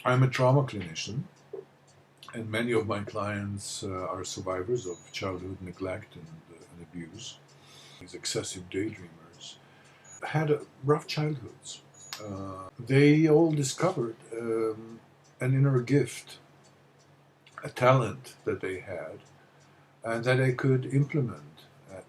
I'm a trauma clinician, and many of my clients are survivors of childhood neglect and abuse. These excessive daydreamers had rough childhoods. They all discovered an inner gift, a talent that they had, and that they could implement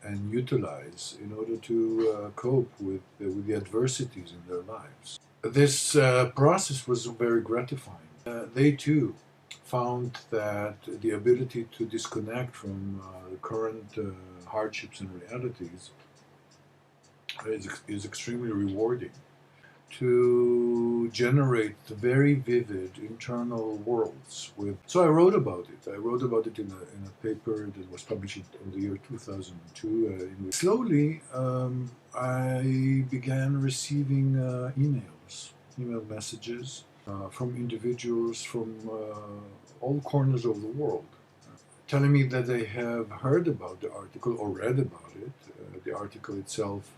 and utilize in order to cope with the adversities in their lives. This process was very gratifying. They too found that the ability to disconnect from the current hardships and realities is extremely rewarding. To generate very vivid internal worlds with. So I wrote about it. I wrote about it in a paper that was published in the year 2002. Slowly, I began receiving email messages from individuals from all corners of the world, telling me that they have heard about the article or read about it. The article itself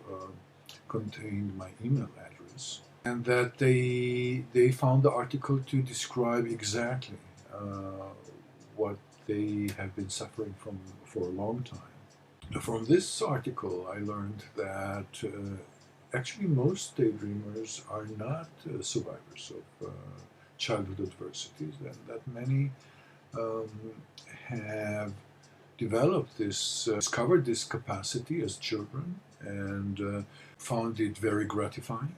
contained my email address, and that they found the article to describe exactly what they have been suffering from for a long time. From this article, I learned that actually most daydreamers are not survivors of childhood adversities, and that many um, have discovered this capacity as children, and found it very gratifying,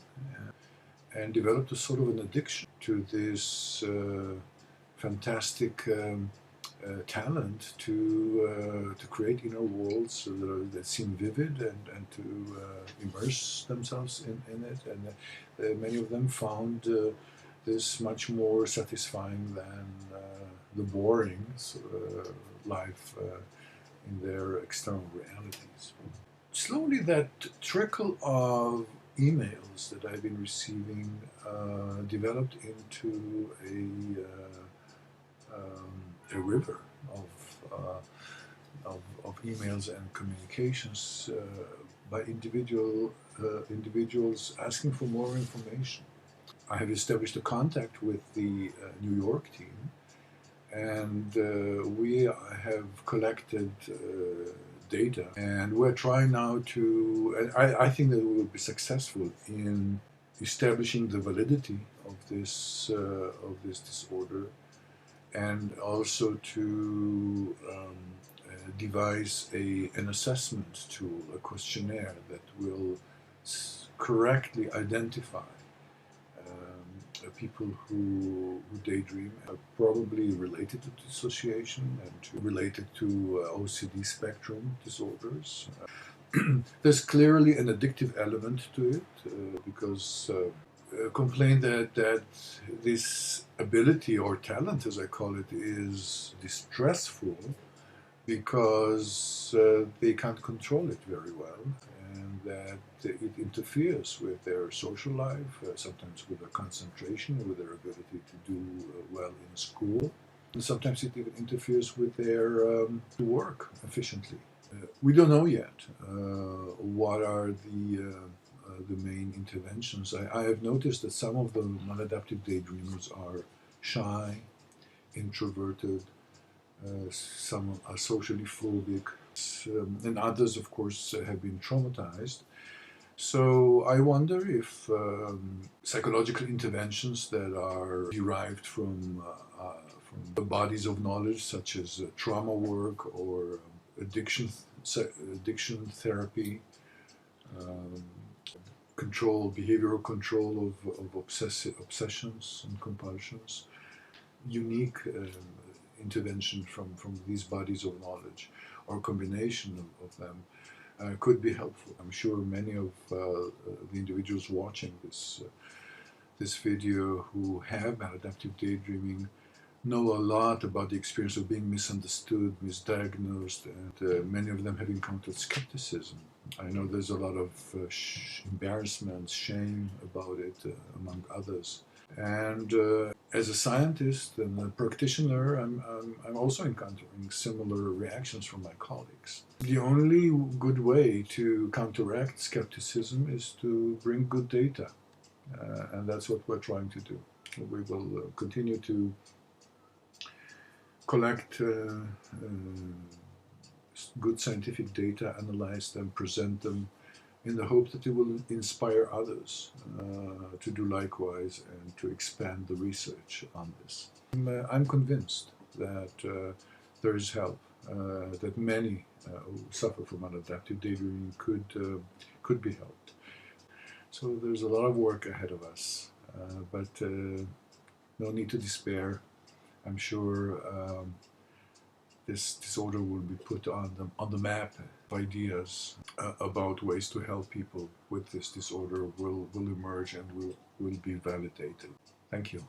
and developed a sort of an addiction to this fantastic talent to create inner worlds that seem vivid, and to immerse themselves in it. And many of them found this much more satisfying than the boring life in their external realities. Slowly, that trickle of emails that I've been receiving developed into a river of emails and communications by individuals asking for more information. I have established a contact with the New York team, and we have collected data, and we're trying now to. I think that we will be successful in establishing the validity of this disorder, and also to devise an assessment tool, a questionnaire that will correctly identify people who daydream, are probably related to dissociation and related to OCD spectrum disorders. There's clearly an addictive element to it because complain that this ability or talent, as I call it, is distressful because they can't control it very well, and that it interferes with their social life, sometimes with their concentration, with their ability to do well in school, and sometimes it even interferes with their work efficiently. We don't know yet what are the main interventions. I have noticed that some of the maladaptive daydreamers are shy, introverted, some are socially phobic, and others, of course, have been traumatized. So I wonder if psychological interventions that are derived from the bodies of knowledge, such as trauma work or addiction therapy, um, behavioral control of obsessions and compulsions, unique intervention from these bodies of knowledge, or combination of them, could be helpful. I'm sure many of the individuals watching this video who have maladaptive daydreaming know a lot about the experience of being misunderstood, misdiagnosed, and many of them have encountered skepticism. I know there's a lot of embarrassment, shame about it, among others. And as a scientist and a practitioner, I'm also encountering similar reactions from my colleagues. The only good way to counteract skepticism is to bring good data, and that's what we're trying to do. We will continue to collect good scientific data, analyze them, present them, in the hope that it will inspire others to do likewise and to expand the research on this. I'm convinced that there is help, that many who suffer from maladaptive daydreaming could be helped. So there's a lot of work ahead of us, but no need to despair. I'm sure this disorder will be put on the map. Ideas about ways to help people with this disorder will emerge and will be validated. Thank you.